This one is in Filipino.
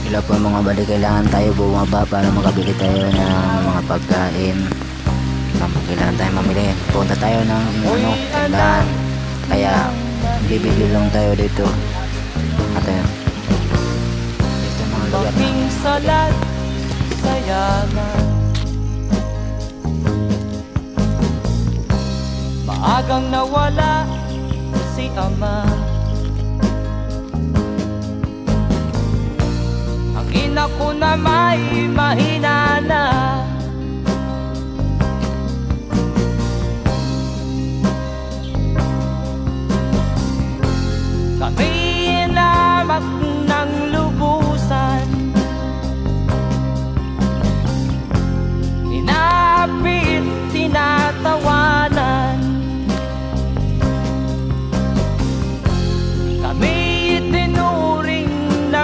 Sila po mga buddy, kailangan tayo bumaba para makabili tayo ng mga pagkain. Kailangan tayo mamili. Punta tayo ng tindahan. Kaya bibili lang tayo dito. At ayun, ito yung mga lugar na salat sa yaman. Maagang nawala si ama. Ang ina ko na may mahina